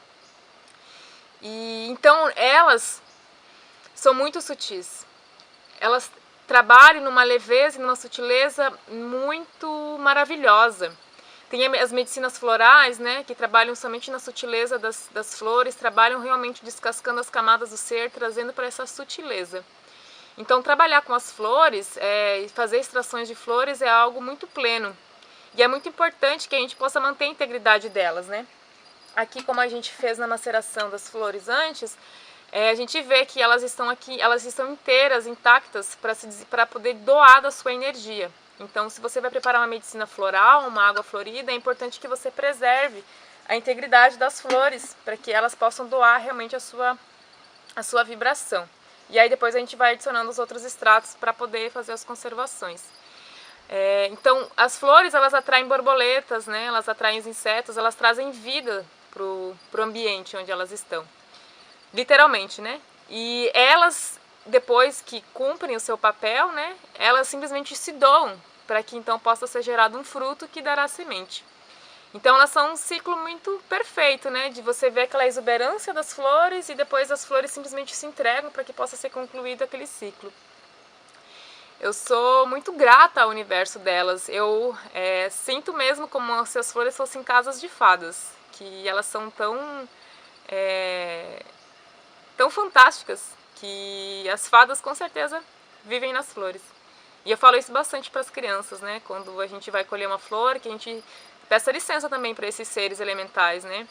E então elas são muito sutis. Elas trabalham numa leveza e numa sutileza muito maravilhosa. Tem as medicinas florais, né, que trabalham somente na sutileza das flores, trabalham realmente descascando as camadas do ser, trazendo para essa sutileza. Então, trabalhar com as flores e fazer extrações de flores é algo muito pleno. E é muito importante que a gente possa manter a integridade delas, né? Aqui, como a gente fez na maceração das flores antes, a gente vê que elas estão aqui, elas estão inteiras, intactas, para poder doar da sua energia. Então, se você vai preparar uma medicina floral, uma água florida, é importante que você preserve a integridade das flores, para que elas possam doar realmente a sua vibração. E aí depois a gente vai adicionando os outros extratos para poder fazer as conservações. Então, as flores, elas atraem borboletas, né? Elas atraem os insetos, elas trazem vida pro ambiente onde elas estão. Literalmente, né? E elas, depois que cumprem o seu papel, né? Elas simplesmente se doam para que então possa ser gerado um fruto que dará semente. Então elas são um ciclo muito perfeito, né? De você ver aquela exuberância das flores e depois as flores simplesmente se entregam para que possa ser concluído aquele ciclo. Eu sou muito grata ao universo delas. Eu sinto mesmo como se as flores fossem casas de fadas, que elas são tão fantásticas, que as fadas com certeza vivem nas flores. E eu falo isso bastante para as crianças, né? Quando a gente vai colher uma flor, que a gente peça licença também para esses seres elementais, né?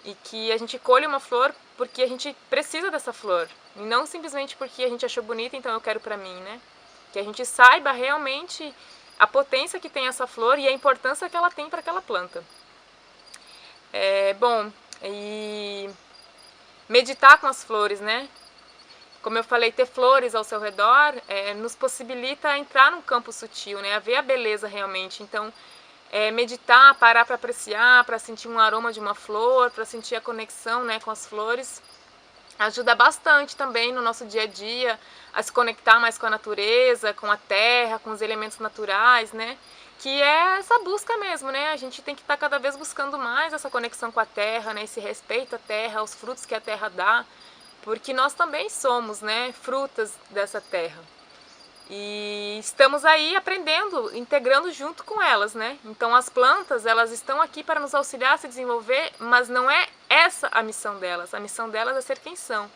E que a gente colhe uma flor porque a gente precisa dessa flor, e não simplesmente porque a gente achou bonita, então eu quero para mim, né? Que a gente saiba realmente a potência que tem essa flor e a importância que ela tem para aquela planta. Bom, e meditar com as flores, né? Como eu falei, ter flores ao seu redor nos possibilita entrar num campo sutil, né? A ver a beleza realmente. Então, meditar, parar para apreciar, para sentir um aroma de uma flor, para sentir a conexão, né, com as flores, ajuda bastante também no nosso dia a dia a se conectar mais com a natureza, com a terra, com os elementos naturais, né? Que é essa busca mesmo, né? A gente tem que estar cada vez buscando mais essa conexão com a terra, né? Esse respeito à terra, aos frutos que a terra dá, porque nós também somos, né, frutas dessa terra. E estamos aí aprendendo, integrando junto com elas, né? Então as plantas, elas estão aqui para nos auxiliar a se desenvolver, mas não é essa a missão delas. A missão delas é ser quem são.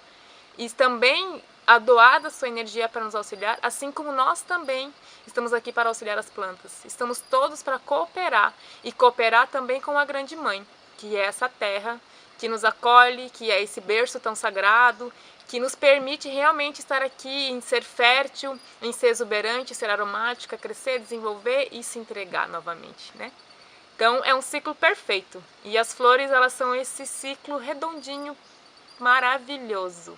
E também a doar da sua energia para nos auxiliar, assim como nós também estamos aqui para auxiliar as plantas. Estamos todos para cooperar, e cooperar também com a grande mãe, que é essa terra que nos acolhe, que é esse berço tão sagrado, que nos permite realmente estar aqui, em ser fértil, em ser exuberante, ser aromática, crescer, desenvolver e se entregar novamente, né? Então é um ciclo perfeito, e as flores, elas são esse ciclo redondinho, maravilhoso.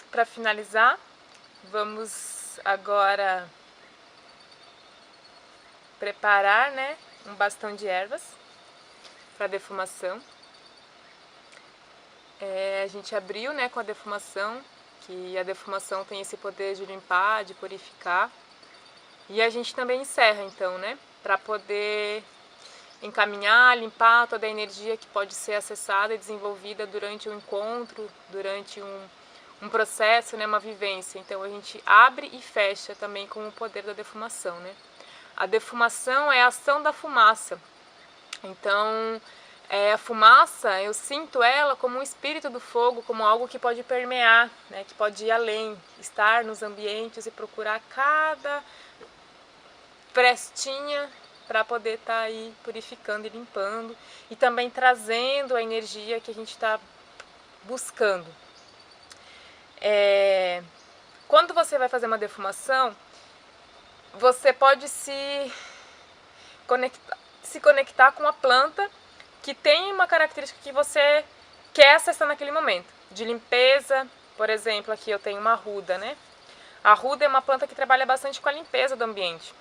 Para finalizar, vamos agora preparar, né, um bastão de ervas para defumação. A gente abriu, né, com a defumação, que a defumação tem esse poder de limpar, de purificar. E a gente também encerra, então, né, para poder encaminhar, limpar toda a energia que pode ser acessada e desenvolvida durante um encontro, durante um processo, né, uma vivência. Então a gente abre e fecha também com o poder da defumação, né? A defumação é a ação da fumaça. Então, a fumaça, eu sinto ela como um espírito do fogo, como algo que pode permear, né, que pode ir além, estar nos ambientes e procurar cada frestinha para poder estar aí purificando e limpando e também trazendo a energia que a gente está buscando. Quando você vai fazer uma defumação, você pode se conectar com uma planta que tem uma característica que você quer acessar naquele momento, de limpeza. Por exemplo, aqui eu tenho uma arruda, né? A arruda é uma planta que trabalha bastante com a limpeza do ambiente.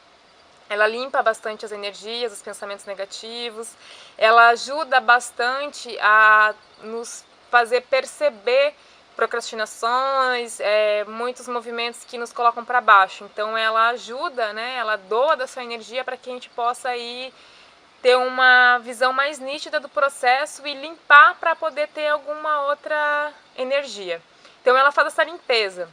Ela limpa bastante as energias, os pensamentos negativos, ela ajuda bastante a nos fazer perceber procrastinações, muitos movimentos que nos colocam para baixo. Então ela ajuda, né? Ela doa da sua energia para que a gente possa ir ter uma visão mais nítida do processo e limpar para poder ter alguma outra energia. Então ela faz essa limpeza.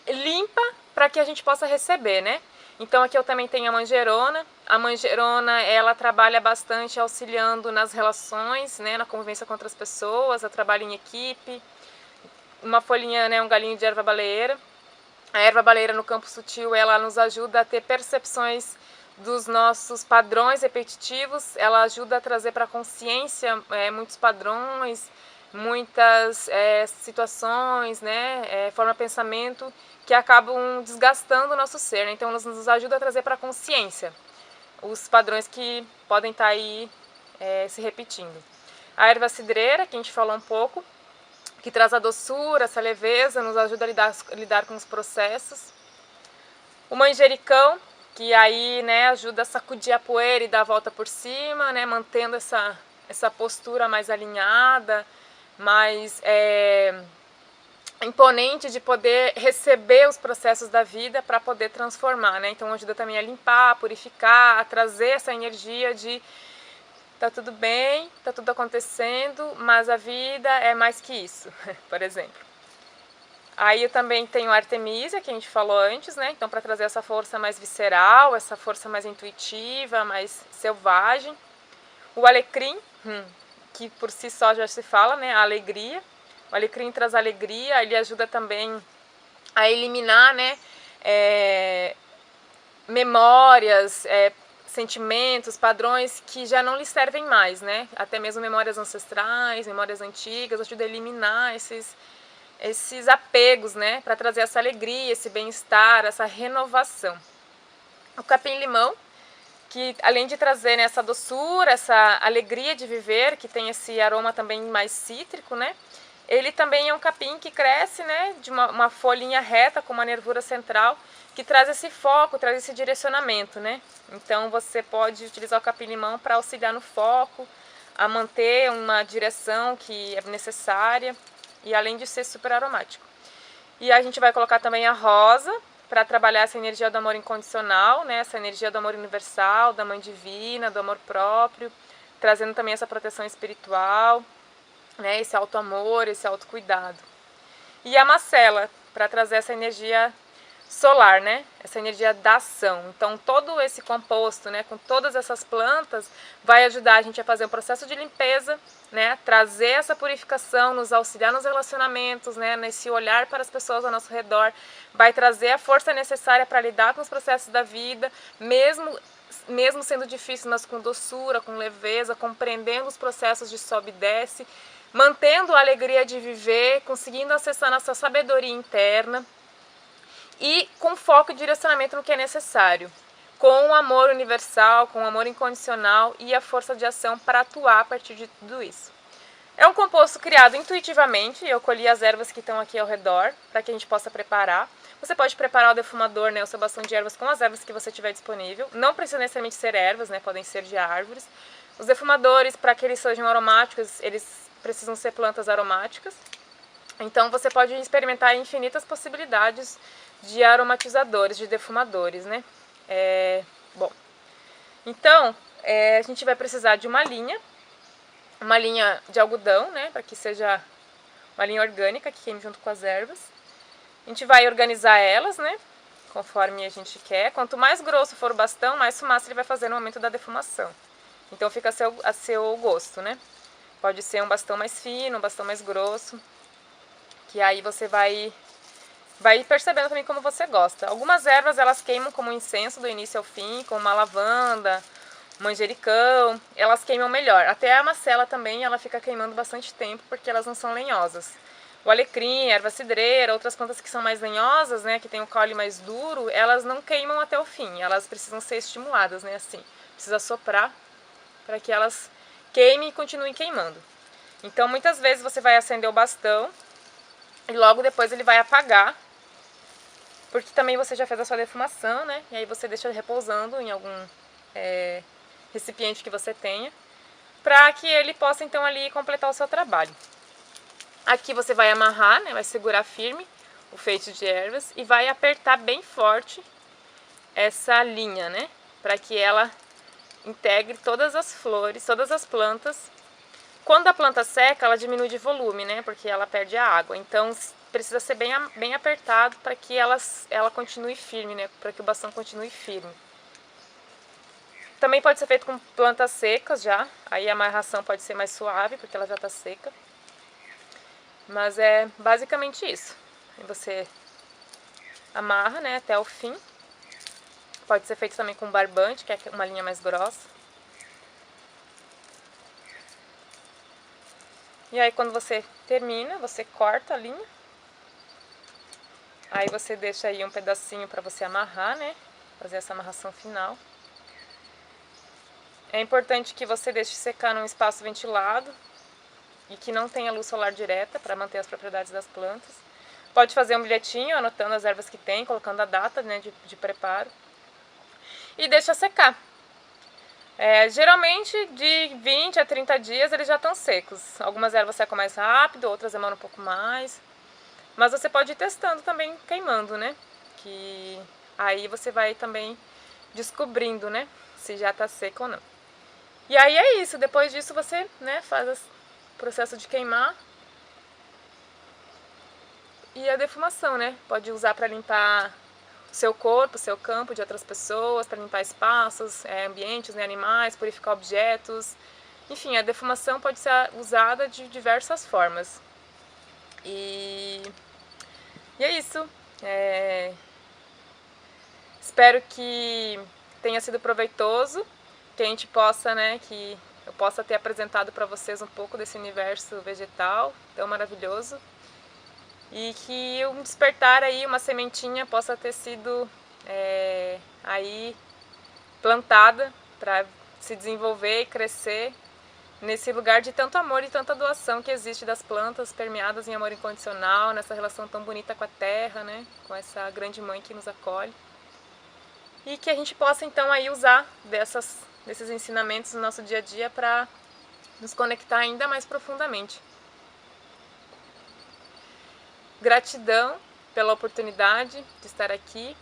Limpa para que a gente possa receber, né? Então aqui eu também tenho a manjerona. A manjerona, ela trabalha bastante auxiliando nas relações, né, na convivência com outras pessoas, ela trabalha em equipe. Uma folhinha, né, um galinho de erva baleeira. A erva baleeira no campo sutil, ela nos ajuda a ter percepções dos nossos padrões repetitivos, ela ajuda a trazer para a consciência muitos padrões, muitas situações, né, forma de pensamento que acabam desgastando o nosso ser, né? Então ela nos ajuda a trazer para a consciência os padrões que podem estar aí se repetindo. A erva cidreira, que a gente falou um pouco, que traz a doçura, essa leveza, nos ajuda a lidar com os processos. O manjericão, que aí, né, ajuda a sacudir a poeira e dar a volta por cima, né, mantendo essa postura mais alinhada, mais imponente de poder receber os processos da vida para poder transformar, né? Então ajuda também a limpar, a purificar, a trazer essa energia de tá tudo bem, tá tudo acontecendo, mas a vida é mais que isso, por exemplo. Aí eu também tenho a Artemisia, que a gente falou antes, né? Então para trazer essa força mais visceral, essa força mais intuitiva, mais selvagem. O alecrim, que por si só já se fala, né? A alegria. O alecrim traz alegria, ele ajuda também a eliminar, né, memórias, sentimentos, padrões que já não lhe servem mais, né? Até mesmo memórias ancestrais, memórias antigas, ajuda a eliminar esses apegos, né, para trazer essa alegria, esse bem-estar, essa renovação. O capim-limão, que além de trazer, né, essa doçura, essa alegria de viver, que tem esse aroma também mais cítrico, né? Ele também é um capim que cresce, né, de uma folhinha reta com uma nervura central, que traz esse foco, traz esse direcionamento, né? Então você pode utilizar o capim-limão para auxiliar no foco, a manter uma direção que é necessária e além de ser super aromático. E a gente vai colocar também a rosa para trabalhar essa energia do amor incondicional, né? Essa energia do amor universal, da mãe divina, do amor próprio, trazendo também essa proteção espiritual, né, esse auto-amor, esse autocuidado. E a macela, para trazer essa energia solar, né, essa energia da ação. Então todo esse composto, né, com todas essas plantas, vai ajudar a gente a fazer um processo de limpeza, né, trazer essa purificação, nos auxiliar nos relacionamentos, né, nesse olhar para as pessoas ao nosso redor, vai trazer a força necessária para lidar com os processos da vida, mesmo sendo difícil, mas com doçura, com leveza, compreendendo os processos de sobe e desce, mantendo a alegria de viver, conseguindo acessar nossa sabedoria interna e com foco e direcionamento no que é necessário, com o amor universal, com o amor incondicional e a força de ação para atuar a partir de tudo isso. É um composto criado intuitivamente, eu colhi as ervas que estão aqui ao redor para que a gente possa preparar. Você pode preparar o defumador, né, o seu bastão de ervas com as ervas que você tiver disponível. Não precisa necessariamente ser ervas, né, podem ser de árvores. Os defumadores, para que eles sejam aromáticos, eles precisam ser plantas aromáticas. Então você pode experimentar infinitas possibilidades de aromatizadores, de defumadores, né? Bom, Então, a gente vai precisar de uma linha de algodão, né, para que seja uma linha orgânica que queime junto com as ervas. A gente vai organizar elas, né, conforme a gente quer. Quanto mais grosso for o bastão, mais fumaça ele vai fazer no momento da defumação. Então fica a seu gosto, né. Pode ser um bastão mais fino, um bastão mais grosso, que aí você vai percebendo também como você gosta. Algumas ervas elas queimam como incenso do início ao fim, como uma lavanda, manjericão, elas queimam melhor. Até a macela também ela fica queimando bastante tempo porque elas não são lenhosas. O alecrim, a erva cidreira, outras plantas que são mais lenhosas, né, que tem o caule mais duro, elas não queimam até o fim, elas precisam ser estimuladas, né, assim. Precisa soprar para que elas queimem e continuem queimando. Então muitas vezes você vai acender o bastão e logo depois ele vai apagar, porque também você já fez a sua defumação, né? E aí você deixa repousando em algum recipiente que você tenha, para que ele possa então ali completar o seu trabalho. Aqui você vai amarrar, né? Vai segurar firme o feito de ervas e vai apertar bem forte essa linha, né? Para que ela integre todas as flores, todas as plantas. Quando a planta seca, ela diminui de volume, né? Porque ela perde a água. Então precisa ser bem apertado para que ela continue firme, né? Para que o bastão continue firme. Também pode ser feito com plantas secas já. Aí a amarração pode ser mais suave, porque ela já está seca. Mas é basicamente isso. Aí você amarra, né, até o fim. Pode ser feito também com barbante, que é uma linha mais grossa. E aí quando você termina, você corta a linha. Aí você deixa aí um pedacinho para você amarrar, né? Fazer essa amarração final. É importante que você deixe secar num espaço ventilado e que não tenha luz solar direta para manter as propriedades das plantas. Pode fazer um bilhetinho anotando as ervas que tem, colocando a data, né, de preparo. E deixa secar. Geralmente de 20 a 30 dias eles já estão secos. Algumas ervas secam mais rápido, outras demoram um pouco mais. Mas você pode ir testando também queimando, né? Que aí você vai também descobrindo, né? Se já está seco ou não. E aí é isso. Depois disso você, né, faz o processo de queimar. E a defumação, né? Pode usar para limpar o seu corpo, o seu campo de outras pessoas, para limpar espaços, ambientes, né, animais, purificar objetos. Enfim, a defumação pode ser usada de diversas formas. E é isso. Espero que tenha sido proveitoso, que a gente possa, né, que eu possa ter apresentado para vocês um pouco desse universo vegetal tão maravilhoso. E que um despertar aí, uma sementinha possa ter sido aí plantada para se desenvolver e crescer nesse lugar de tanto amor e tanta doação que existe das plantas permeadas em amor incondicional, nessa relação tão bonita com a terra, né? Com essa grande mãe que nos acolhe. E que a gente possa então aí usar desses ensinamentos no nosso dia a dia para nos conectar ainda mais profundamente. Gratidão pela oportunidade de estar aqui.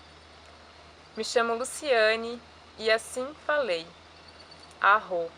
Me chamo Luciane e assim falei. Arro.